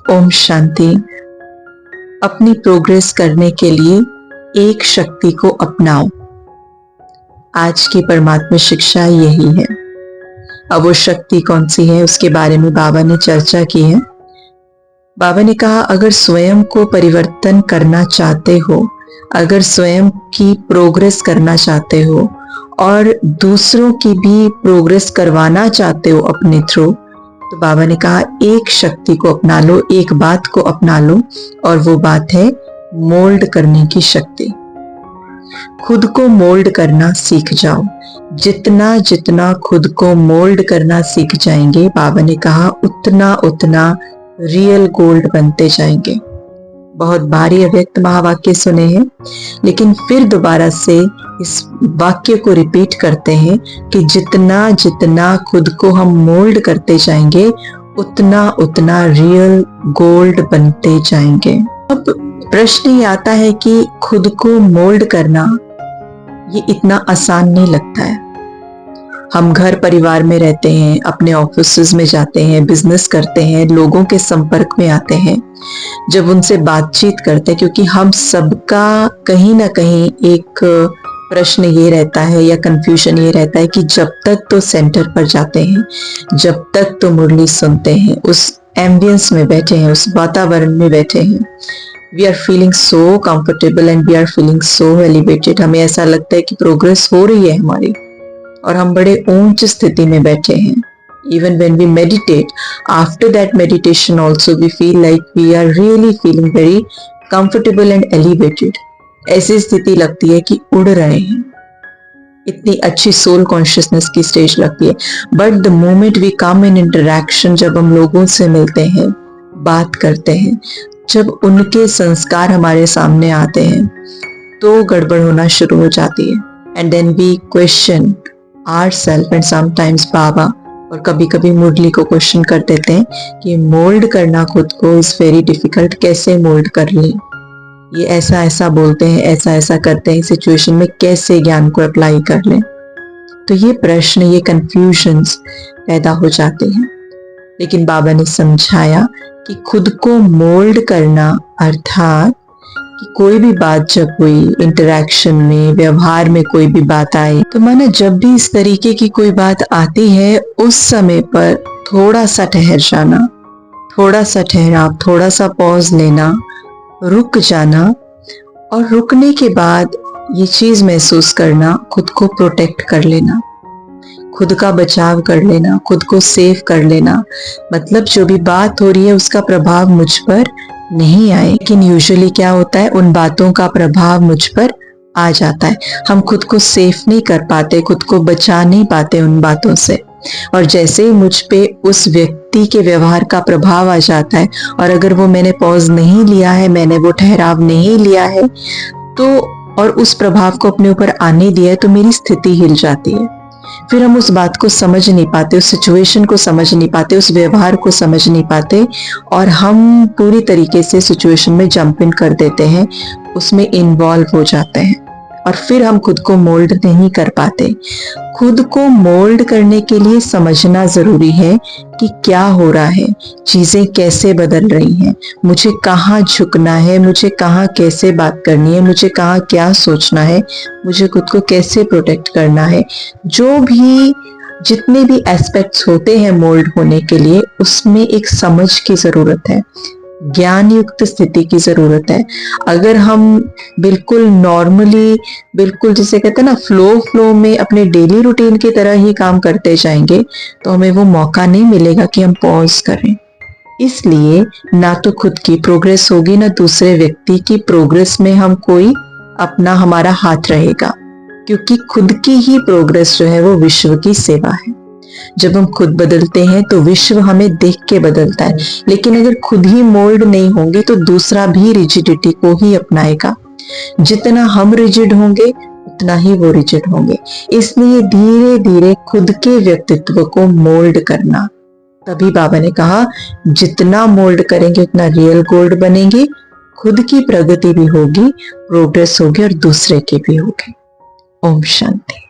ओम शांति। अपनी प्रोग्रेस करने के लिए एक शक्ति को अपनाओ। आज की परमात्मा शिक्षा यही है। अब वो शक्ति कौन सी है उसके बारे में बाबा ने चर्चा की है। बाबा ने कहा, अगर स्वयं को परिवर्तन करना चाहते हो, अगर स्वयं की प्रोग्रेस करना चाहते हो और दूसरों की भी प्रोग्रेस करवाना चाहते हो अपने थ्रू, तो बाबा ने कहा एक शक्ति को अपना लो, एक बात को अपना लो, और वो बात है मोल्ड करने की शक्ति। खुद को मोल्ड करना सीख जाओ। जितना जितना खुद को मोल्ड करना सीख जाएंगे, बाबा ने कहा उतना उतना रियल गोल्ड बनते जाएंगे। बहुत भारी अव्यक्त महावाक्य सुने हैं, लेकिन फिर दोबारा से इस वाक्य को रिपीट करते हैं कि जितना जितना खुद को हम मोल्ड करते जाएंगे, उतना उतना रियल गोल्ड बनते जाएंगे। अब प्रश्न ये आता है कि खुद को मोल्ड करना ये इतना आसान नहीं लगता है। हम घर परिवार में रहते हैं, अपने ऑफिस में जाते हैं, बिजनेस करते हैं, लोगों के संपर्क में आते हैं, जब उनसे बातचीत करते हैं, क्योंकि हम सबका कहीं ना कहीं एक प्रश्न ये रहता है या कंफ्यूजन ये रहता है कि जब तक तो सेंटर पर जाते हैं, जब तक तो मुरली सुनते हैं, उस एम्बियंस में बैठे हैं, उस वातावरण में बैठे हैं, we are feeling so comfortable and we are feeling so elevated. हमें ऐसा लगता है कि प्रोग्रेस हो रही है हमारी और हम बड़े ऊंच स्थिति में बैठे हैं। Even when we meditate, after that meditation also we feel like we are really feeling very comfortable and elevated. ऐसी स्थिति लगती है कि उड़ रहे हैं, इतनी अच्छी सोल कॉन्शियसनेस की स्टेज लगती है। But the moment we come in interaction, जब हम लोगों से मिलते हैं, बात करते हैं, जब उनके संस्कार हमारे सामने आते हैं, तो गड़बड़ होना शुरू हो जाती है। And then we question ourselves and sometimes बाबा और कभी कभी मुरली को क्वेश्चन कर देते हैं कि मोल्ड करना खुद को इज वेरी डिफिकल्ट। कैसे मोल्ड कर लें? ये ऐसा ऐसा बोलते हैं, ऐसा ऐसा करते हैं, सिचुएशन में कैसे ज्ञान को अप्लाई कर लें? तो ये प्रश्न, ये कंफ्यूजन्स पैदा हो जाते हैं। लेकिन बाबा ने समझाया कि खुद को मोल्ड करना अर्थात कि कोई भी बात जब हुई, इंटरेक्शन में, व्यवहार में कोई भी बात आई, तो माना जब भी इस तरीके की कोई बात आती है, उस समय पर थोड़ा सा ठहर जाना, थोड़ा सा ठहराव, थोड़ा सा पॉज लेना, रुक जाना, और रुकने के बाद ये चीज महसूस करना, खुद को प्रोटेक्ट कर लेना, खुद का बचाव कर लेना, खुद को सेव कर लेना। मतलब जो भी बात हो रही है उसका प्रभाव मुझ पर नहीं आए। लेकिन यूजुअली क्या होता है, उन बातों का प्रभाव मुझ पर आ जाता है। हम खुद को सेफ नहीं कर पाते, खुद को बचा नहीं पाते उन बातों से। और जैसे ही मुझ पे उस व्यक्ति के व्यवहार का प्रभाव आ जाता है, और अगर वो मैंने पॉज नहीं लिया है, मैंने वो ठहराव नहीं लिया है, तो और उस प्रभाव को अपने ऊपर आने दिया है, तो मेरी स्थिति हिल जाती है। फिर हम उस बात को समझ नहीं पाते, उस सिचुएशन को समझ नहीं पाते, उस व्यवहार को समझ नहीं पाते, और हम पूरी तरीके से सिचुएशन में जंप इन कर देते हैं, उसमें इन्वॉल्व हो जाते हैं, और फिर हम खुद को मोल्ड नहीं कर पाते। खुद को मोल्ड करने के लिए समझना जरूरी है कि क्या हो रहा है, चीजें कैसे बदल रही हैं, मुझे कहाँ झुकना है, मुझे कहाँ कैसे बात करनी है, मुझे कहाँ क्या सोचना है, मुझे खुद को कैसे प्रोटेक्ट करना है। जो भी जितने भी एस्पेक्ट्स होते हैं मोल्ड होने के लिए, उसमें एक समझ की जरूरत है, ज्ञान युक्त स्थिति की जरूरत है। अगर हम बिल्कुल नॉर्मली, बिल्कुल जिसे कहते हैं ना फ्लो में अपने डेली रूटीन की तरह ही काम करते जाएंगे, तो हमें वो मौका नहीं मिलेगा कि हम पॉज करें। इसलिए ना तो खुद की प्रोग्रेस होगी, ना दूसरे व्यक्ति की प्रोग्रेस में हम कोई अपना हमारा हाथ रहेगा, क्योंकि खुद की ही प्रोग्रेस जो है वो विश्व की सेवा है। जब हम खुद बदलते हैं तो विश्व हमें देख के बदलता है। लेकिन अगर खुद ही मोल्ड नहीं होंगे तो दूसरा भी रिजिडिटी को ही अपनाएगा। जितना हम रिजिड होंगे उतना ही वो रिजिड होंगे। इसलिए धीरे धीरे खुद के व्यक्तित्व को मोल्ड करना। तभी बाबा ने कहा जितना मोल्ड करेंगे उतना रियल गोल्ड बनेंगे, खुद की प्रगति भी होगी, प्रोग्रेस होगी और दूसरे की भी होगी। ओम शांति।